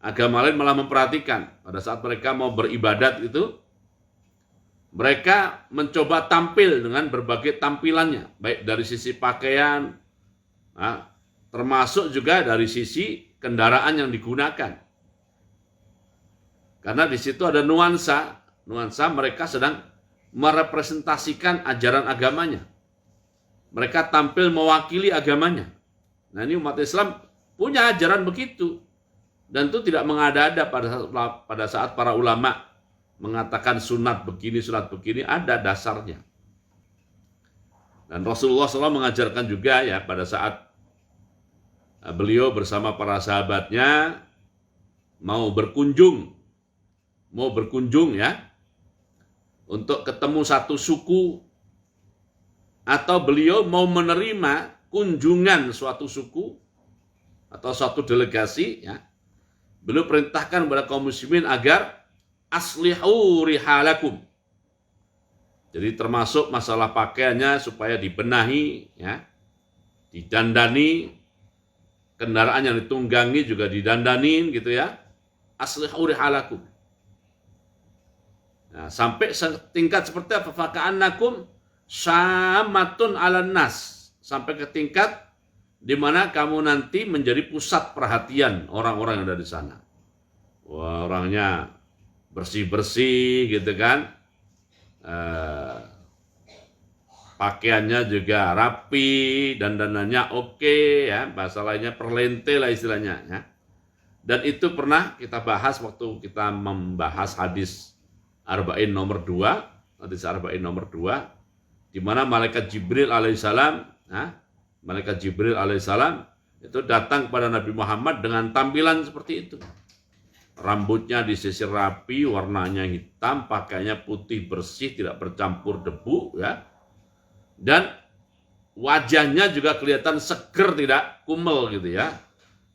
Agama lain malah memperhatikan. Pada saat mereka mau beribadat itu, mereka mencoba tampil dengan berbagai tampilannya, baik dari sisi pakaian, termasuk juga dari sisi kendaraan yang digunakan. Karena di situ ada nuansa mereka sedang merepresentasikan ajaran agamanya. Mereka tampil mewakili agamanya. Nah, ini umat Islam punya ajaran begitu. Dan itu tidak mengada-ada pada saat para ulama mengatakan sunat begini, ada dasarnya. Dan Rasulullah SAW mengajarkan juga ya pada saat beliau bersama para sahabatnya mau berkunjung ya, untuk ketemu satu suku, atau beliau mau menerima kunjungan suatu suku atau suatu delegasi ya, beliau perintahkan kepada kaum muslimin agar aslihu rihalakum. Jadi termasuk masalah pakaiannya supaya dibenahi ya, didandani, kendaraan yang ditunggangi juga didandanin gitu ya. Aslihu rihalakum. Nah, sampai tingkat seperti apa? Faka'annakum syamatun 'alan nas. Sampai ke tingkat di mana kamu nanti menjadi pusat perhatian orang-orang yang ada di sana. Wah, orangnya bersih-bersih gitu kan. Pakaiannya juga rapi, dandanannya oke ya, bahasa lainnya perlente lah istilahnya ya. Dan itu pernah kita bahas waktu kita membahas hadis Arba'in nomor 2, hadis Arba'in nomor 2, di mana malaikat Jibril alaihissalam itu datang kepada Nabi Muhammad dengan tampilan seperti itu. Rambutnya disisir rapi, warnanya hitam, pakaiannya putih bersih, tidak bercampur debu ya. Dan wajahnya juga kelihatan seger, tidak kumel gitu ya.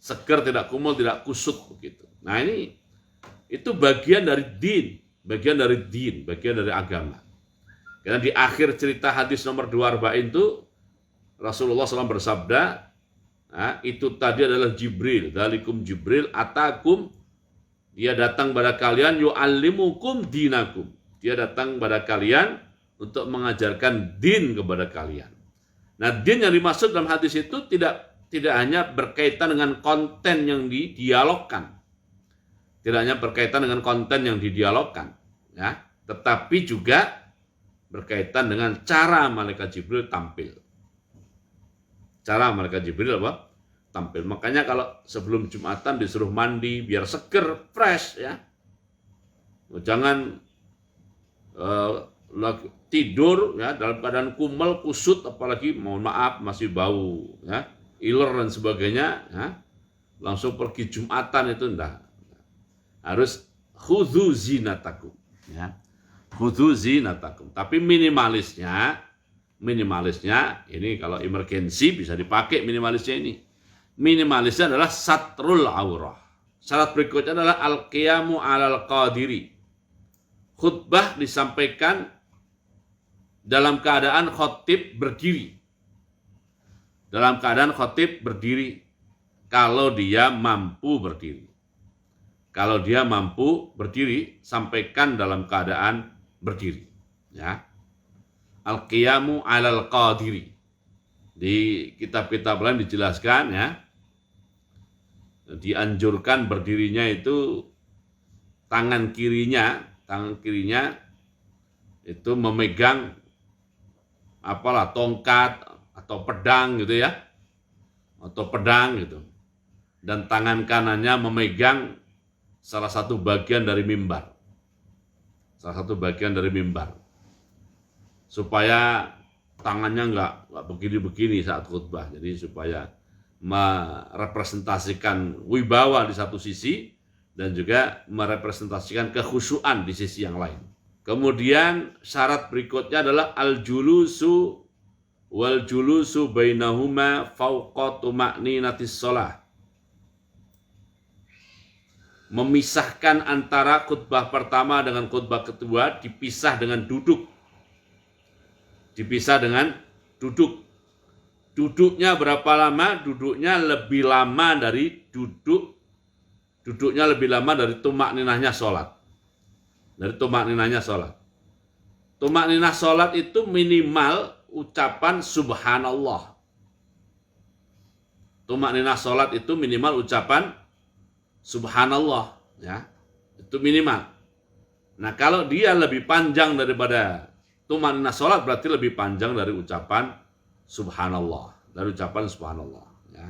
Seger, tidak kumel, tidak kusut begitu. Nah, itu bagian dari din, bagian dari agama. Karena di akhir cerita hadis nomor 2 Arba'in itu Rasulullah SAW bersabda, itu tadi adalah Jibril, dzalikum Jibril atakum, dia datang pada kalian, yu'allimukum dinakum, dia datang pada kalian untuk mengajarkan din kepada kalian. Nah, din yang dimaksud dalam hadis itu tidak hanya berkaitan dengan konten yang didialogkan, ya, tetapi juga berkaitan dengan cara malaikat Jibril tampil. Tampil. Makanya kalau sebelum Jumatan disuruh mandi biar seger, fresh ya. Jangan tidur ya dalam keadaan kumel, kusut, apalagi mohon maaf masih bau ya, iler dan sebagainya ya. Langsung pergi Jumatan itu enggak. Harus khudzu zinatakum ya. Khudzu zinatakum. Tapi minimalisnya ini kalau emergensi bisa dipakai minimalisnya ini. Minimalisnya adalah satrul aurah. Syarat berikutnya adalah al-qiyamu 'alal qadiri. Khutbah disampaikan dalam keadaan khotib berdiri. Kalau dia mampu berdiri. Sampaikan dalam keadaan berdiri. Ya. Al-qiyamu 'alal qadiri. Di kitab-kitab lain dijelaskan ya, dianjurkan berdirinya itu tangan kirinya itu memegang tongkat atau pedang gitu ya, dan tangan kanannya memegang salah satu bagian dari mimbar, supaya tangannya nggak begini-begini saat khutbah. Jadi supaya merepresentasikan wibawa di satu sisi dan juga merepresentasikan kekhusyuan di sisi yang lain. Kemudian syarat berikutnya adalah al-julusu wal julusu bainahuma fauqa tuma'ninatis shalah. Memisahkan antara khutbah pertama dengan khutbah kedua dipisah dengan duduk. Duduknya berapa lama? Duduknya lebih lama dari duduk duduknya lebih lama dari tumak ninahnya sholat. Dari tumak ninahnya sholat. Tumak ninah sholat itu minimal ucapan subhanallah. Tumak ninah sholat itu minimal ucapan subhanallah. Ya, itu minimal. Nah, kalau dia lebih panjang daripada tumak ninah sholat, berarti lebih panjang dari ucapan subhanallah. Dari ucapan subhanallah. Ya.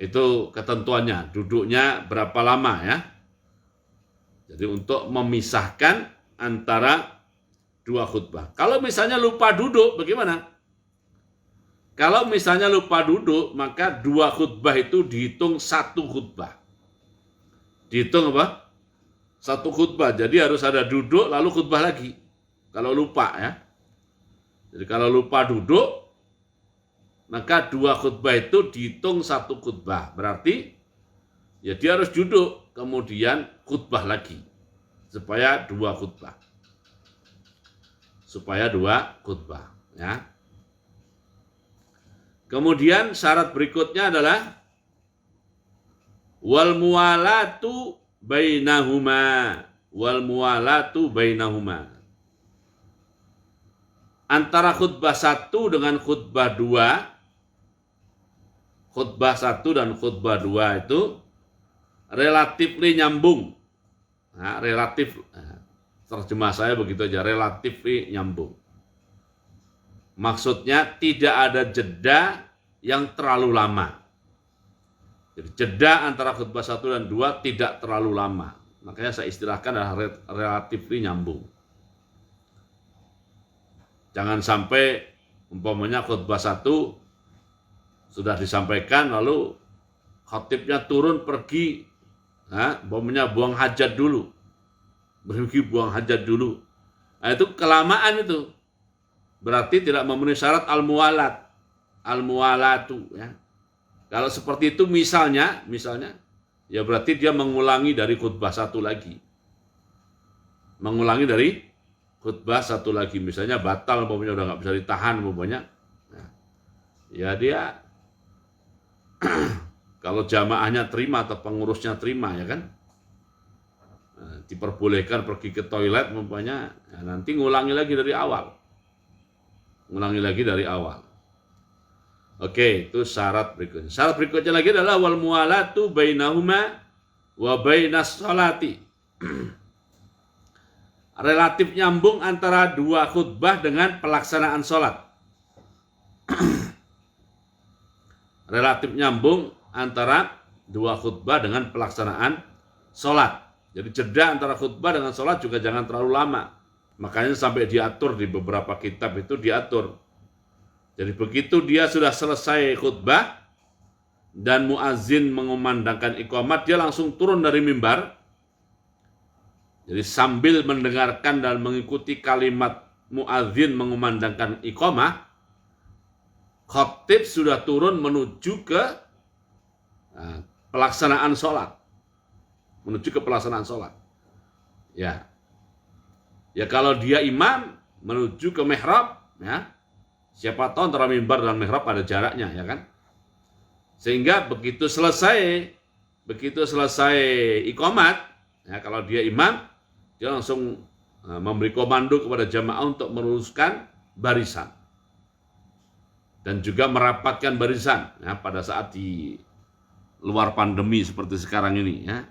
Itu ketentuannya, duduknya berapa lama ya. Jadi untuk memisahkan antara dua khutbah. Kalau misalnya lupa duduk, bagaimana? Kalau misalnya lupa duduk, maka dua khutbah itu dihitung satu khutbah. Dihitung apa? Satu khutbah. Jadi harus ada duduk lalu khutbah lagi. Kalau lupa ya. Jadi kalau lupa duduk, maka dua khutbah itu dihitung satu khutbah. Berarti ya dia harus duduk, kemudian khutbah lagi. Supaya dua khutbah. Supaya dua khutbah. Ya. Kemudian syarat berikutnya adalah wal muwalatu bainahuma. Wal muwalatu bainahuma. Antara khutbah 1 dengan khutbah 2, khutbah 1 dan khutbah 2 itu relatif nyambung. Nah, relatif, terjemah saya begitu aja, relatif nyambung. Maksudnya tidak ada jeda yang terlalu lama. Jadi jeda antara khutbah 1 dan 2 tidak terlalu lama. Makanya saya istilahkan adalah relatif nyambung. Jangan sampai umpamanya khutbah 1 sudah disampaikan lalu khatibnya turun pergi, umpamanya buang hajat dulu. Pergi buang hajat dulu. Nah, itu kelamaan itu. Berarti tidak memenuhi syarat al-muwalat. Al-muwalatu ya. Kalau seperti itu misalnya ya berarti dia mengulangi dari khutbah 1 lagi. Mengulangi dari khutbah 1 lagi, misalnya batal umpamanya udah nggak bisa ditahan umpamanya. Nah, ya dia kalau jamaahnya terima atau pengurusnya terima ya kan, nah, diperbolehkan pergi ke toilet umpamanya, ya nanti ngulangi lagi dari awal. Ngulangi lagi dari awal. Oke, itu syarat berikutnya. Syarat berikutnya lagi adalah wal muwalatu bainahuma wa bainas sholati. Relatif nyambung antara dua khutbah dengan pelaksanaan sholat. Relatif nyambung antara dua khutbah dengan pelaksanaan sholat. Jadi jeda antara khutbah dengan sholat juga jangan terlalu lama. Makanya sampai diatur di beberapa kitab itu diatur. Jadi begitu dia sudah selesai khutbah dan muazin mengumandangkan iqamat, dia langsung turun dari mimbar. Jadi sambil mendengarkan dan mengikuti kalimat muadzin mengumandangkan iqamah, khatib sudah turun menuju ke pelaksanaan sholat. Menuju ke pelaksanaan sholat. Ya. Ya kalau dia imam menuju ke mihrab, ya. Siapa tahu antara mimbar dan mihrab ada jaraknya, ya kan? Sehingga begitu selesai iqamat, ya kalau dia imam, dia langsung memberi komando kepada jamaah untuk meluruskan barisan dan juga merapatkan barisan ya, pada saat di luar pandemi seperti sekarang ini ya.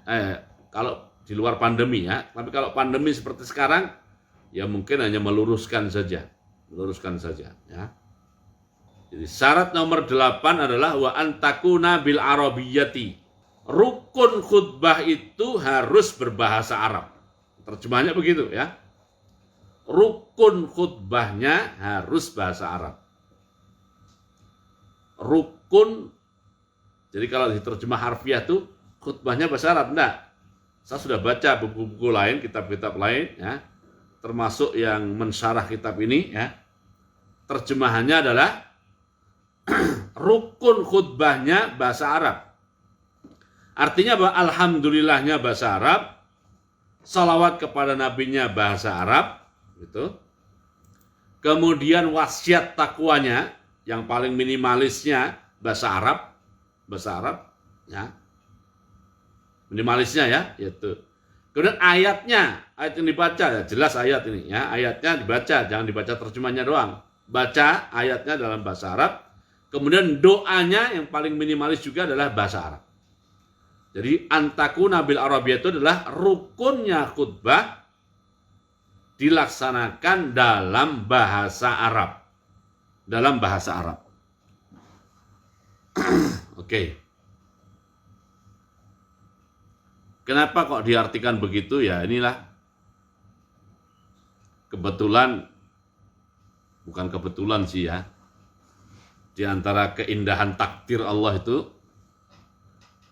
Kalau di luar pandemi ya, tapi kalau pandemi seperti sekarang ya mungkin hanya meluruskan saja ya. Jadi syarat nomor 8 adalah wa antakuna bil arabiyyati. Rukun khutbah itu harus berbahasa Arab. Terjemahnya begitu ya. Rukun khutbahnya harus bahasa Arab. Rukun, jadi kalau diterjemah harfiah itu khutbahnya bahasa Arab, enggak. Saya sudah baca buku-buku lain, kitab-kitab lain ya, termasuk yang mensyarah kitab ini ya. Terjemahannya adalah rukun khutbahnya bahasa Arab. Artinya bahwa alhamdulillahnya bahasa Arab, salawat kepada nabinya bahasa Arab, gitu. Kemudian wasiat takwanya yang paling minimalisnya bahasa Arab, ya. Minimalisnya ya, yaitu. Kemudian ayat yang dibaca, ya jelas ayat ini ya, ayatnya dibaca, jangan dibaca terjemahnya doang. Baca ayatnya dalam bahasa Arab, kemudian doanya yang paling minimalis juga adalah bahasa Arab. Jadi antakuna bil Arabiyah itu adalah rukunnya khutbah dilaksanakan dalam bahasa Arab. Dalam bahasa Arab. Oke. Kenapa kok diartikan begitu? Ya inilah kebetulan, bukan kebetulan sih ya, di antara keindahan takdir Allah itu,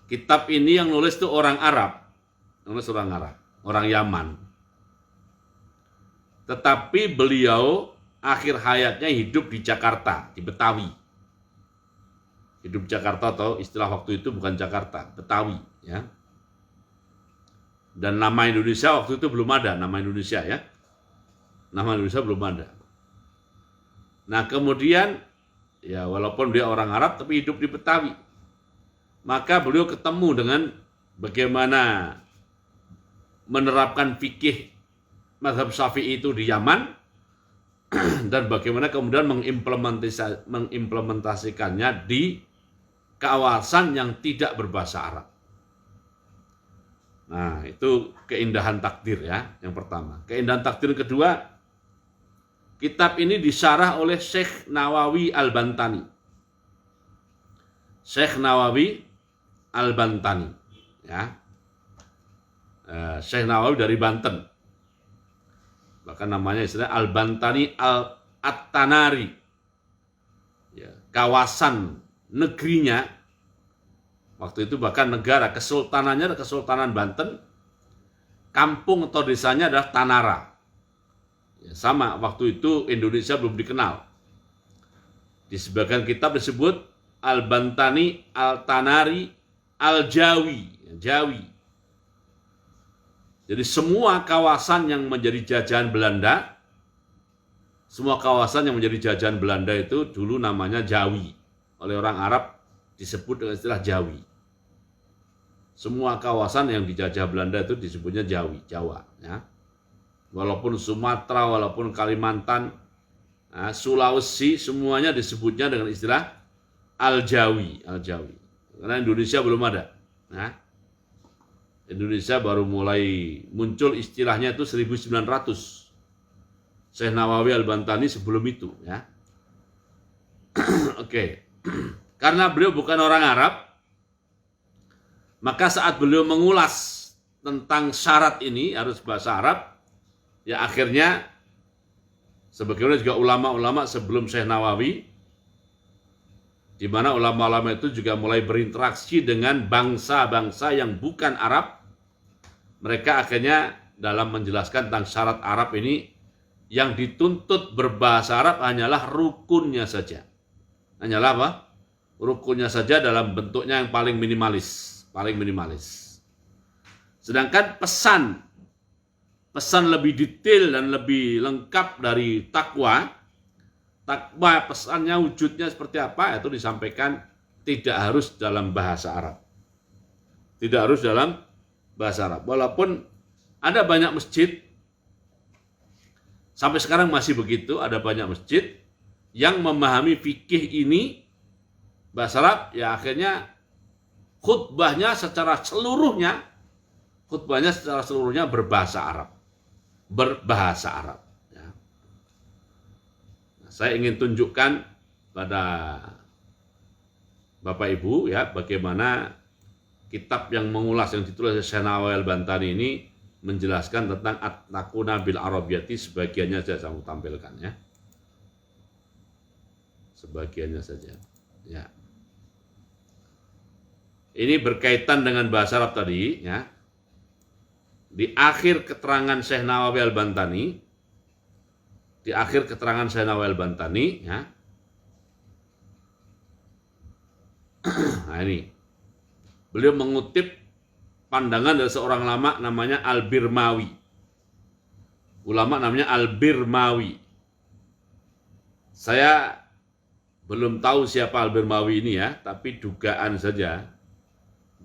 kitab ini yang nulis itu orang Arab, orang Yaman. Tetapi beliau akhir hayatnya hidup di Jakarta, di Betawi. Hidup di Jakarta atau istilah waktu itu bukan Jakarta, Betawi ya. Dan nama Indonesia waktu itu belum ada, nama Indonesia ya. Nama Indonesia belum ada. Nah kemudian, ya walaupun dia orang Arab, tapi hidup di Betawi. Maka beliau ketemu dengan bagaimana menerapkan fikih mazhab Syafi'i itu di Yaman, dan bagaimana kemudian mengimplementasikannya di kawasan yang tidak berbahasa Arab. Nah, itu keindahan takdir ya, yang pertama. Keindahan takdir kedua, kitab ini disyarah oleh Syekh Nawawi Al-Bantani. Syekh Nawawi Al-Bantani ya. Syekh Nawawi dari Banten. Bahkan namanya istilah Al-Bantani At-Tanari. Ya, kawasan negerinya waktu itu bahkan negara, kesultanannya adalah Kesultanan Banten, kampung atau desanya adalah Tanara. Ya, sama, waktu itu Indonesia belum dikenal. Di sebagian kitab disebut Al-Bantani, Al-Tanari, Al-Jawi, Jawi. Jadi semua kawasan yang menjadi jajahan Belanda, itu dulu namanya Jawi. Oleh orang Arab disebut dengan istilah Jawi. Semua kawasan yang dijajah Belanda itu disebutnya Jawi, Jawa. Ya. Walaupun Sumatera, walaupun Kalimantan, Sulawesi, semuanya disebutnya dengan istilah Al-Jawi. Al-Jawi. Karena Indonesia belum ada. Nah, Indonesia baru mulai muncul istilahnya itu 1900. Syekh Nawawi Al-Bantani sebelum itu. Ya. Oke. Karena beliau bukan orang Arab, maka saat beliau mengulas tentang syarat ini harus bahasa Arab, ya akhirnya sebagaimana juga ulama-ulama sebelum Syekh Nawawi, di mana ulama-ulama itu juga mulai berinteraksi dengan bangsa-bangsa yang bukan Arab, mereka akhirnya dalam menjelaskan tentang syarat Arab ini, yang dituntut berbahasa Arab hanyalah rukunnya saja. Hanyalah apa? Rukunnya saja dalam bentuknya yang paling minimalis. Sedangkan pesan lebih detail dan lebih lengkap dari takwa pesannya wujudnya seperti apa, itu disampaikan tidak harus dalam bahasa Arab. Tidak harus dalam bahasa Arab. Walaupun ada banyak masjid, sampai sekarang masih begitu, ada banyak masjid yang memahami fikih ini bahasa Arab, ya akhirnya khutbahnya secara seluruhnya berbahasa Arab. Ya. Nah, saya ingin tunjukkan pada Bapak Ibu ya bagaimana kitab yang mengulas yang ditulis oleh Syekh Nawawi Al-Bantani ini menjelaskan tentang at-takuna bil Arabiyati. Sebagiannya saya tampilkan ya. Sebagiannya saja. Ya. Ini berkaitan dengan bahasa Arab tadi ya. Di akhir keterangan Syekh Nawawi Al-Bantani, ya. Nah ini. Beliau mengutip pandangan dari seorang ulama namanya Al-Birmawi. Ulama namanya Al-Birmawi. Saya belum tahu siapa Al-Birmawi ini ya, tapi dugaan saja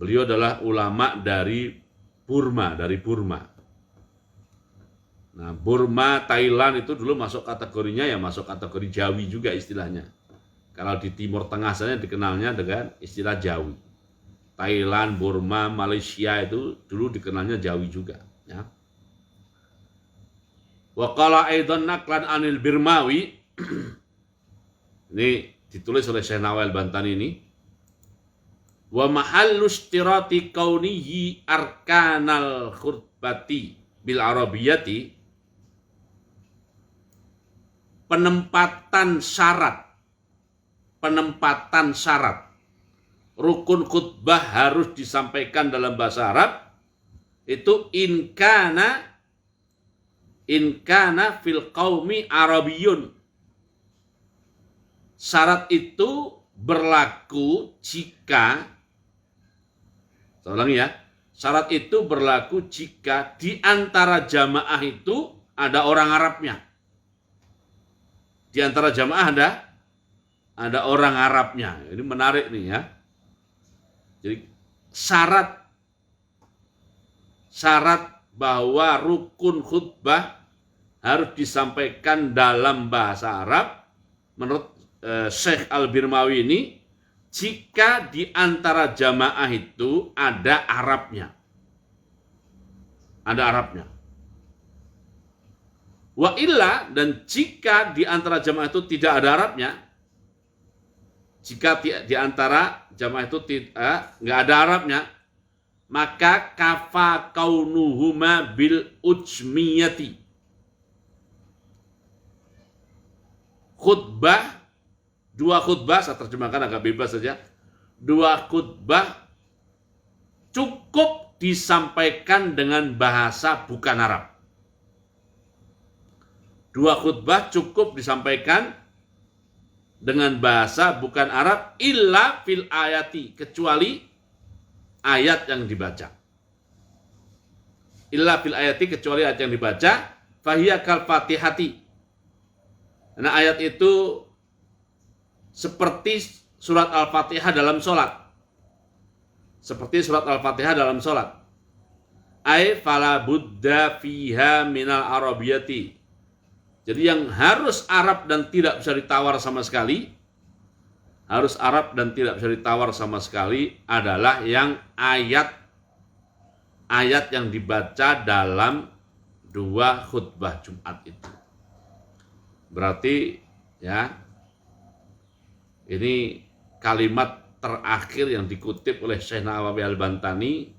Beliau adalah ulama dari Burma. Nah, Burma, Thailand itu dulu masuk kategorinya ya masuk kategori Jawi juga istilahnya. Kalau di Timur Tengah sana dikenalnya dengan istilah Jawi. Thailand, Burma, Malaysia itu dulu dikenalnya Jawi juga. Ya. Wa qala aidan naqlan anil Birmawi. Ini ditulis oleh Syekh Nawal Bantani ini. Wa mahallu istirati kaunihi arkanal khutbati bil arabiyati, penempatan syarat rukun khutbah harus disampaikan dalam bahasa Arab itu in kana fil qaumi arabiyun. Syarat itu berlaku jika, saya ulangi ya, syarat itu berlaku jika di antara jamaah itu ada orang Arabnya. Di antara jamaah ada orang Arabnya. Ini menarik nih ya. Jadi syarat bahwa rukun khutbah harus disampaikan dalam bahasa Arab menurut Syekh Al-Birmawi ini jika di antara jamaah itu ada Arabnya. Ada Arabnya. Wa illa, dan jika di antara jamaah itu tidak ada Arabnya, jika di antara jamaah itu nggak ada Arabnya, maka kafa kaunuhuma bil ujmiyati. Dua khutbah, saya terjemahkan agak bebas saja. Dua khutbah cukup disampaikan dengan bahasa bukan Arab. Dua khutbah cukup disampaikan dengan bahasa bukan Arab illa fil ayati, kecuali ayat yang dibaca. Illa fil ayati, kecuali ayat yang dibaca, fahiya kal fatihati. Nah, ayat itu seperti surat Al-Fatihah dalam sholat. Seperti surat Al-Fatihah dalam sholat. Ay fala budda fiha minal arabiyati. Jadi yang harus Arab dan tidak bisa ditawar sama sekali, harus Arab dan tidak bisa ditawar sama sekali adalah yang ayat yang dibaca dalam dua khutbah Jumat itu. Berarti ya, ini kalimat terakhir yang dikutip oleh Syekh Nawawi Al-Bantani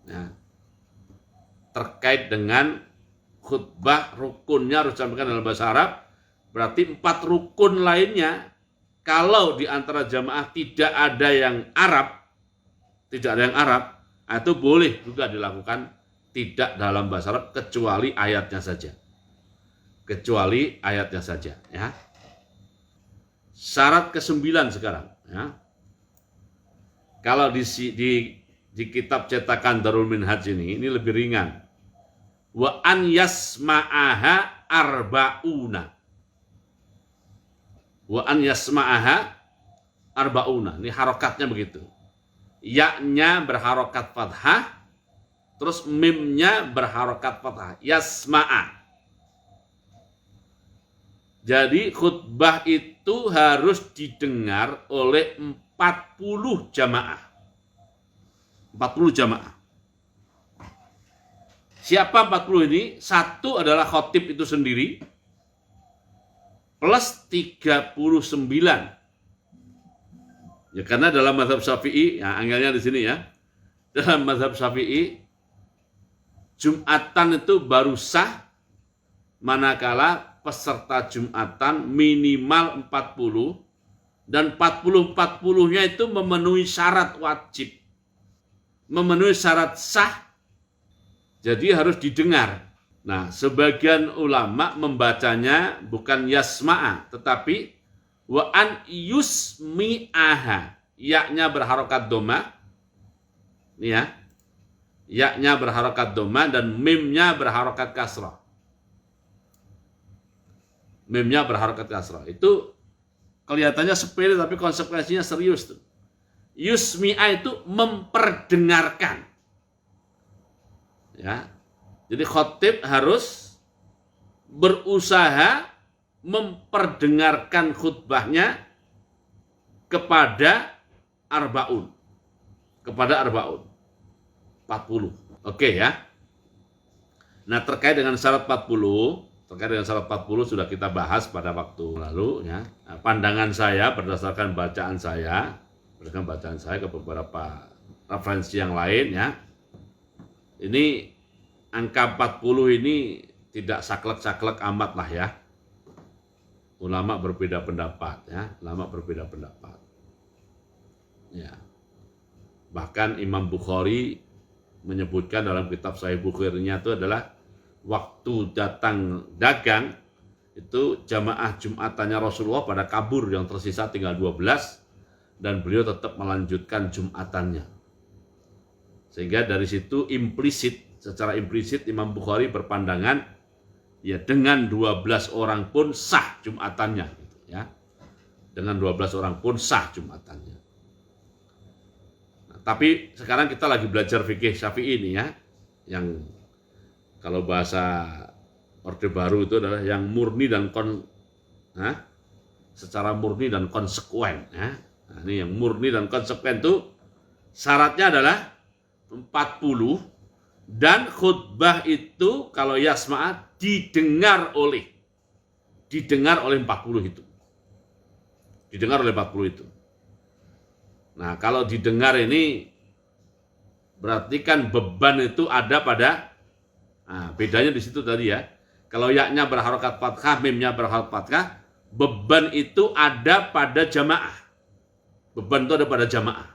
ya, terkait dengan khutbah rukunnya harus disampaikan dalam bahasa Arab. Berarti 4 rukun lainnya kalau di antara jamaah tidak ada yang Arab, itu boleh juga dilakukan tidak dalam bahasa Arab kecuali ayatnya saja. Ya. Syarat ke-9 sekarang ya. Kalau di kitab cetakan Darul Minhaj ini lebih ringan. Wa an yasma'aha arba'una. Ini harokatnya begitu. Ya-nya berharokat fathah, terus mimnya berharokat fathah. Yasma'a. Jadi khutbah itu harus didengar oleh 40 jamaah. 40 jamaah. Siapa 40 ini? Satu adalah khotib itu sendiri, plus 39. Ya, karena dalam mazhab Syafi'i, ya angelnya di sini ya. Dalam mazhab Syafi'i, Jumatan itu baru sah manakala peserta Jumatan minimal 40 dan 40-40-nya itu memenuhi syarat wajib. Memenuhi syarat sah. Jadi harus didengar. Nah, sebagian ulama membacanya bukan yasma'a, tetapi wa an yusmi'aha. Ya-nya berharokat doma. Ini ya. Ya-nya berharokat doma dan mimnya berharokat kasrah. Mimnya berharokat kasrah. Itu kelihatannya sepele tapi konsekuensinya serius tuh. Yusmi'a itu memperdengarkan. Ya. Jadi khotib harus berusaha memperdengarkan khutbahnya kepada arbaun. Kepada arbaun. 40. Oke ya. Nah, terkait dengan syarat 40 sudah kita bahas pada waktu lalu ya. Nah, pandangan saya berdasarkan bacaan saya ke beberapa referensi yang lain ya. Ini angka 40 ini tidak saklek-saklek amat lah ya. Ulama berbeda pendapat ya, Ya. Bahkan Imam Bukhari menyebutkan dalam kitab Sahih Bukhari-nya itu adalah waktu datang dagang itu jamaah Jumatannya Rasulullah pada kabur yang tersisa tinggal 12 dan beliau tetap melanjutkan Jumatannya. Sehingga dari situ secara implisit Imam Bukhari berpandangan ya dengan 12 orang pun sah Jumatannya gitu, ya. Dengan 12 orang pun sah Jumatannya. Nah, tapi sekarang kita lagi belajar fikih Syafi'i ini ya, yang kalau bahasa Orde Baru itu adalah yang murni dan secara murni dan konsekuen ya. Nah, ini yang murni dan konsekuen itu syaratnya adalah 40 dan khutbah itu kalau yasma'ah didengar oleh 40 itu. Didengar oleh 40 itu. Nah, kalau didengar ini berarti kan beban itu ada pada bedanya di situ tadi ya. Kalau yaknya berharokat fathah, mimnya berharokat fathah, beban itu ada pada jamaah. Beban itu ada pada jamaah.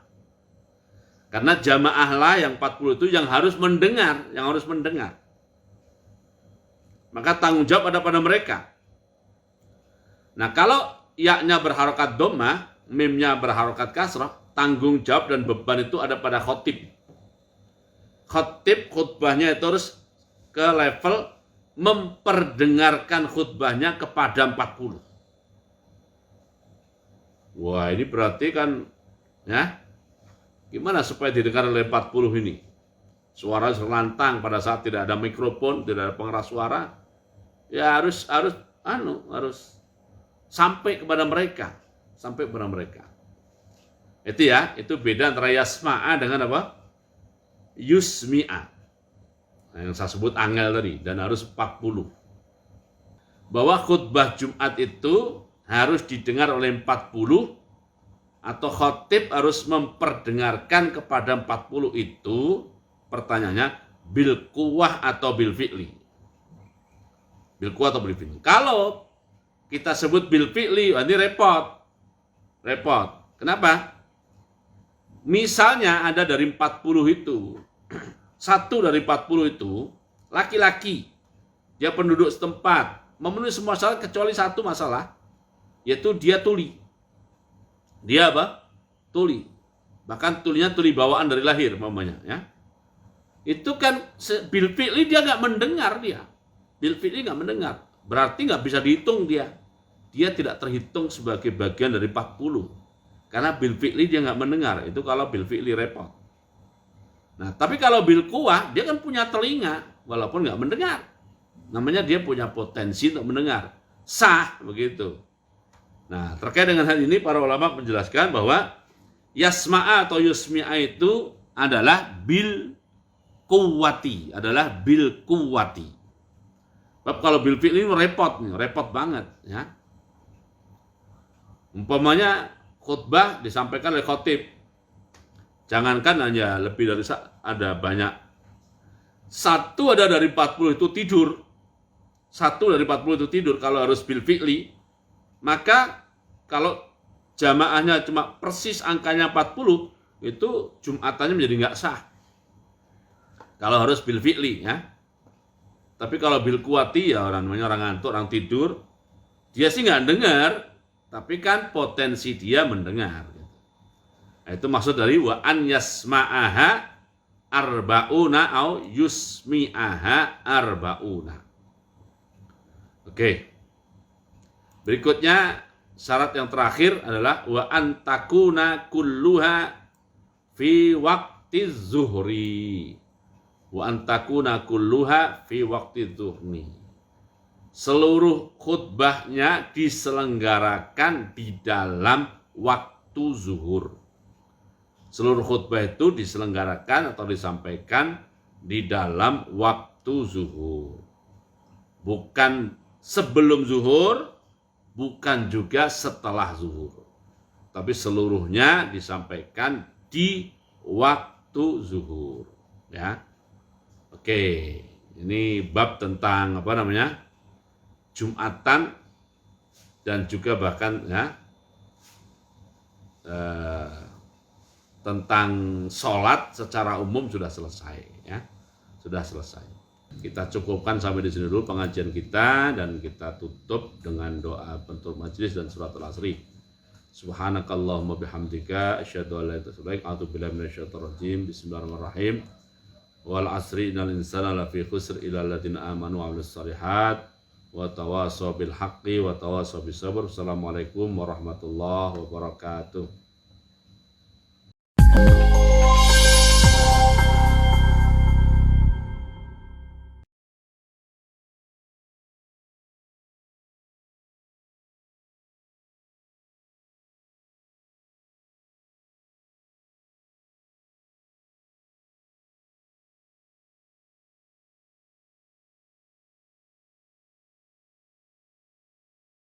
Karena jamaah lah yang 40 itu yang harus mendengar, Maka tanggung jawab ada pada mereka. Nah, kalau yaknya berharokat dhammah, mimnya berharokat kasrah, tanggung jawab dan beban itu ada pada khotib. Khotib khutbahnya itu harus ke level memperdengarkan khutbahnya kepada 40. Wah, ini berarti kan ya, gimana supaya didengar oleh 40 ini? Suara serlantang pada saat tidak ada mikrofon, tidak ada pengeras suara. Ya harus sampai kepada mereka, Itu ya, itu beda antara yasma'a dengan apa? Yusmi'a. Nah, yang saya sebut angel tadi, dan harus 40. Bahwa khutbah Jumat itu harus didengar oleh 40 atau khotib harus memperdengarkan kepada 40 itu, pertanyaannya bil quwwah atau bil fi'li. Bil quwwah atau bil fi'li. Kalau kita sebut bil fi'li, ini repot. Kenapa? Misalnya ada dari 40 itu, satu dari 40 itu laki-laki, dia penduduk setempat, memenuhi semua syarat kecuali satu masalah, yaitu dia tuli. Dia apa? Tuli. Bahkan tulinya tuli bawaan dari lahir, mamanya, ya. Itu kan bil fi'li dia nggak mendengar dia. Bil fi'li nggak mendengar. Berarti nggak bisa dihitung dia. Dia tidak terhitung sebagai bagian dari 40. Karena bil fi'li dia nggak mendengar. Itu kalau bil fi'li repot. Nah, tapi kalau bil quwwah dia kan punya telinga walaupun nggak mendengar. Namanya dia punya potensi untuk mendengar. Sah begitu. Nah, terkait dengan hal ini para ulama menjelaskan bahwa yasma'a atau yusmi'a itu adalah bil quwwati, Sebab kalau bil fi'li ini repot banget ya. Umpamanya khutbah disampaikan oleh khotib. Jangankan hanya lebih dari ada banyak. Satu ada dari 40 itu tidur. Kalau harus bil fi'li, maka kalau jamaahnya cuma persis angkanya 40, itu Jumatannya menjadi nggak sah. Kalau harus bil fi'li ya. Tapi kalau bil quwwati ya orang ngantuk, orang tidur, dia sih nggak dengar, tapi kan potensi dia mendengar. Nah, itu maksud dari wa an yasma'aha arba'una au yusmi'aha arba'una. Oke. Berikutnya syarat yang terakhir adalah wa an takuna kulluha fi waqti zuhri wa antakuna kulluha fi waqti zuhri. Seluruh khutbahnya diselenggarakan di dalam waktu zuhur. Seluruh khutbah itu diselenggarakan atau disampaikan di dalam waktu zuhur. Bukan sebelum zuhur, bukan juga setelah zuhur. Tapi seluruhnya disampaikan di waktu zuhur. Ya. Oke, ini bab tentang Jumatan dan juga bahkan tentang sholat secara umum sudah selesai, ya. Sudah selesai. Kita cukupkan sampai di sini dulu pengajian kita dan kita tutup dengan doa penutup majelis dan surat Al-Asri. Subhanakallahumma bihamdika asyhadu an la ilaha illa anta atubu billahi minasyaitonir rajim. Bismillahirrahmanirrahim. Wal 'asri innal insana lafi khusr illa alladziina aamanu wa 'amilus shalihat wa tawassaw bil haqqi wa tawassaw bis sabr. Assalamualaikum warahmatullahi wabarakatuh.